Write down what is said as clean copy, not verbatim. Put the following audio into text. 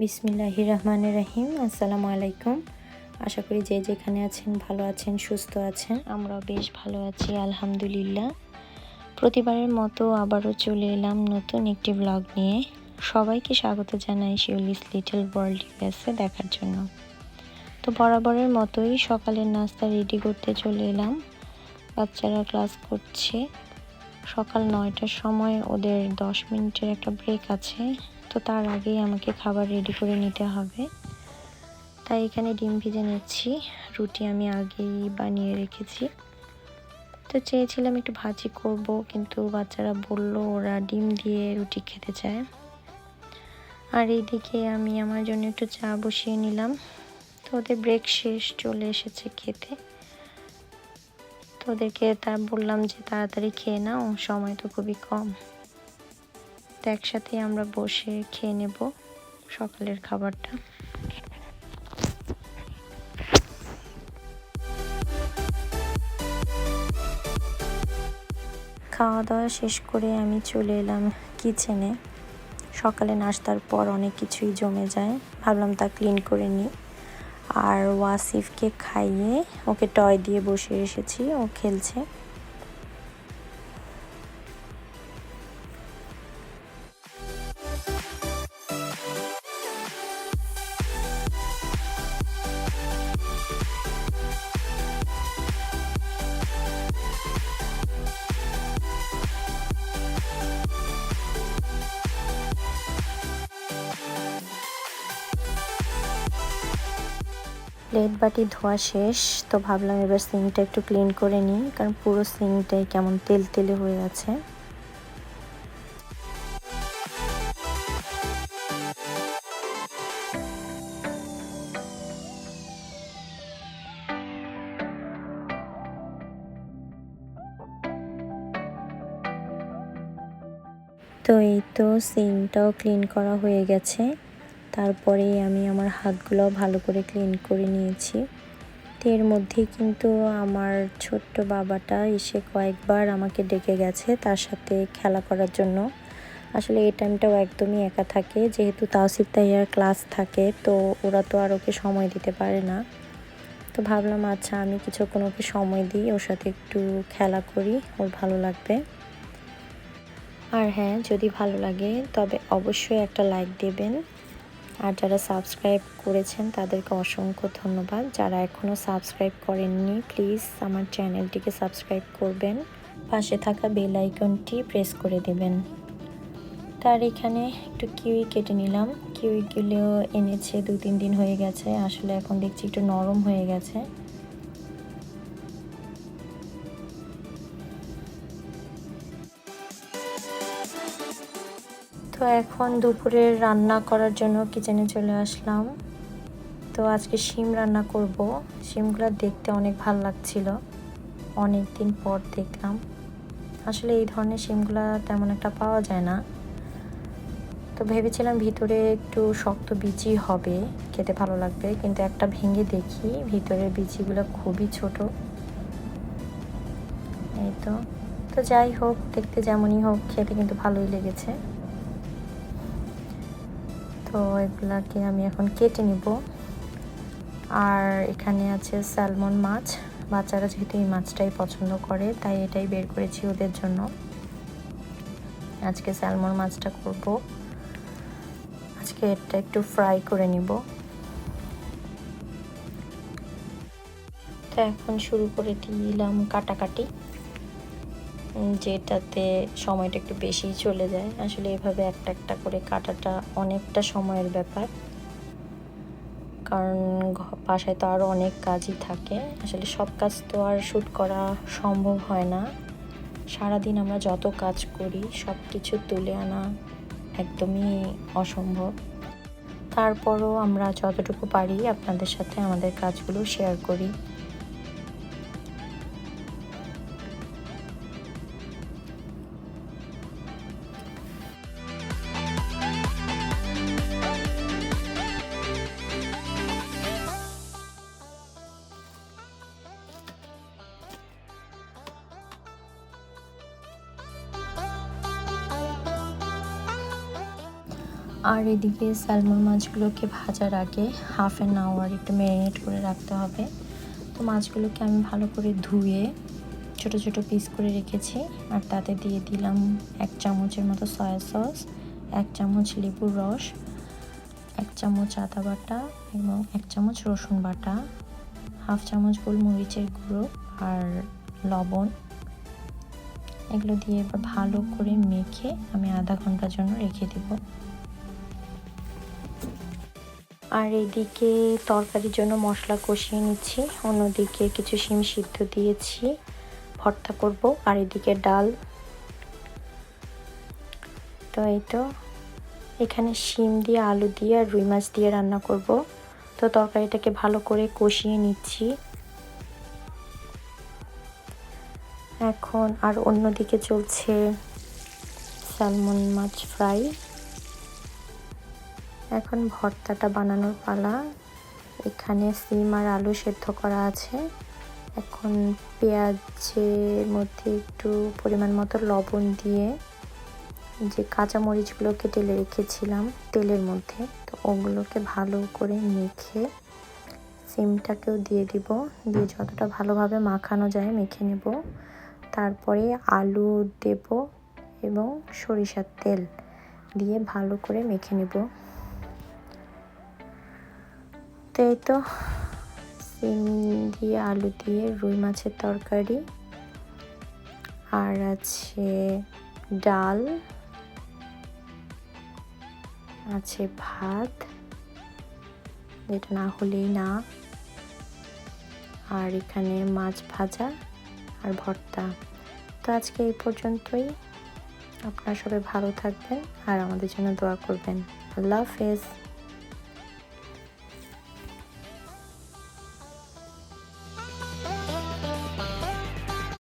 বিসমিল্লাহির রহমানির রহিম। আসসালামু আলাইকুম। আশা করি যে যেখানে আছেন ভালো আছেন, সুস্থ আছেন। আমরাও বেশ ভালো আছি আলহামদুলিল্লাহ। প্রতিবারের মতো আবারও চলে এলাম নতুন একটি ব্লগ নিয়ে। সবাইকে স্বাগত জানাই শিউলিস লিটল ওয়ার্ল্ড ইউএসএ দেখার জন্য। তো বরাবরের মতোই সকালের নাস্তা রেডি করতে চলে এলাম। বাচ্চারা ক্লাস করছে। সকাল 9টার সময় ওদের 10 মিনিটের একটা ব্রেক আছে, তো তার আগেই আমাকে খাবার রেডি করে নিতে হবে। তাই এখানে ডিম ভেজে নিচ্ছি। রুটি আমি আগেই বানিয়ে রেখেছি। তো চেয়েছিলাম একটু ভাজি করব, কিন্তু বাচ্চারা বলল ওরা ডিম দিয়ে রুটি খেতে চায়। আর এইদিকে আমি আমার জন্য একটু চা বসিয়ে নিলাম। তো ওদের ব্রেক শেষ, চলে এসেছে খেতে। তো ওদেরকে বললাম যে তাড়াতাড়ি খেয়ে নাও, সময় তো খুবই কম। তো একসাথেই আমরা বসে খেয়ে নেব সকালের খাবারটা। খাওয়া দাওয়া শেষ করে আমি চলে এলাম কিচেনে। সকালে নাস্তার পর অনেক কিছুই জমে যায়, ভাবলাম তা ক্লিন করে নিই। আর ওয়াসিফকে খাইয়ে ওকে টয় দিয়ে বসে এসেছি, ও খেলছে। প্লেট বাটি ধোয়া শেষ, তো ভাবলাম এবার সিঙ্কটা একটু ক্লিন করে নিই, কারণ পুরো সিঙ্কটাই কেমন তেল তেলে হয়ে আছে। তো এই তো সিঙ্কটাও ক্লিন করা হয়ে গেছে। তারপরেই আমি আমার হাতগুলো ভালো করে ক্লিন করে নিয়েছি। তো এর মধ্যেই কিন্তু আমার ছোট্ট বাবাটা এসে কয়েকবার আমাকে ডেকে গেছে তার সাথে খেলা করার জন্য। আসলে এই টাইমটাও একদমই একা থাকে, যেহেতু তাওসিফ তাহিয়ার ক্লাস থাকে, তো ওরা তো আর ওকে সময় দিতে পারে না। তো ভাবলাম আচ্ছা আমি কিছুক্ষণ ওকে সময় দিই, ওর সাথে একটু খেলা করি, ওর ভালো লাগবে। আর হ্যাঁ, যদি ভালো লাগে তবে অবশ্যই একটা লাইক দেবেন। আর যারা সাবস্ক্রাইব করেছেন তাদেরকে অসংখ্য ধন্যবাদ। যারা এখনও সাবস্ক্রাইব করেননি প্লিজ আমার চ্যানেলটিকে সাবস্ক্রাইব করবেন, পাশে থাকা বেল আইকনটি প্রেস করে দেবেন। তার এখানে একটু কিউই কেটে নিলাম। কিউইগুলো এনেছে 2-3 দিন হয়ে গেছে, আসলে এখন দেখছি একটু নরম হয়ে গেছে। তো এখন দুপুরের রান্না করার জন্য কিচেনে চলে আসলাম। তো আজকে শিম রান্না করব। শিমগুলো দেখতে অনেক ভালো লাগছিল, অনেক দিন পর দেখলাম। আসলে এই ধরনের শিমগুলো তেমন একটা পাওয়া যায় না। তো ভেবেছিলাম ভিতরে একটু শক্ত বিচি হবে, খেতে ভালো লাগবে, কিন্তু একটা ভেঙে দেখি ভিতরের বিচিগুলো খুবই ছোট। এই তো তো যাই হোক, দেখতে যেমনই হোক খেতে কিন্তু ভালোই লেগেছে। তো এগুলাকে আমি এখন কেটে নিব। আর এখানে আছে স্যালমন মাছ। বাচ্চারা যেহেতু এই মাছটাই পছন্দ করে, তাই এটাই বের করেছি ওদের জন্য। আজকে স্যালমন মাছটা করব। আজকে এটা একটু ফ্রাই করে নিব। তো এখন শুরু করে দিলাম কাটাকাটি, যেটাতে সময়টা একটু বেশি চলে যায়। আসলে এভাবে একটা একটা করে কাটাটা অনেকটা সময়ের ব্যাপার, কারণ বাসায় তো আরও অনেক কাজই থাকে। আসলে সব কাজ তো আর শ্যুট করা সম্ভব হয় না। সারাদিন আমরা যত কাজ করি সব কিছু তুলে আনা একদমই অসম্ভব। তারপরও আমরা যতটুকু পারি আপনাদের সাথে আমাদের কাজগুলো শেয়ার করি। আর এদিকে স্যালমন মাছগুলোকে ভাজার আগে হাফ অ্যান আওয়ার একটু ম্যারিনেট করে রাখতে হবে। তো মাছগুলোকে আমি ভালো করে ধুয়ে ছোট ছোট পিস করে রেখেছি। আর তাতে দিয়ে দিলাম 1 চামচের মতো সয়া সস, 1 চামচ লেবুর রস, 1 চামচ আদা বাটা এবং 1 চামচ রসুন বাটা, হাফ চামচ গোলমরিচের গুঁড়ো আর লবণ। এগুলো দিয়ে এবার ভালো করে মেখে আমি আধা ঘন্টার জন্য রেখে দেব। আর এদিকে তরকারির জন্য মশলা কষিয়ে নিচ্ছি, অন্যদিকে কিছু শিম সিদ্ধ দিয়েছি, ভর্তা করব। আর এদিকে ডাল। তো এই তো এখানে শিম দিয়ে, আলু দিয়ে আর রুই মাছ দিয়ে রান্না করব। তো তরকারিটাকে ভালো করে কষিয়ে নিচ্ছি এখন। আর অন্যদিকে চলছে স্যালমন মাছ ফ্রাই। এখন ভর্তাটা বানানোর পালা। এখানে সিম আর আলু সেদ্ধ করা আছে। এখন পেঁয়াজের মধ্যে একটু পরিমাণ মতো লবণ দিয়ে যে কাঁচা মরিচগুলোকে ঢেলে রেখেছিলাম তেলের মধ্যে, তো ওগুলোকে ভালো করে মেখে সিমটাকেও দিয়ে দিব, দিয়ে যতটা ভালোভাবে মাখানো যায় মেখে নেব। তারপরে আলু দেব এবং সরিষার তেল দিয়ে ভালো করে মেখে নেব। তো এই তো সিম দিয়ে আলু দিয়ে রুই মাছের তরকারি, আর আছে ডাল, আছে ভাত, যেটা না হলেই না, আর এখানে মাছ ভাজা আর ভর্তা। তো আজকে এই পর্যন্তই। আপনারা সবাই ভালো থাকবেন আর আমাদের জন্য দোয়া করবেন। আল্লাহ হাফেজ।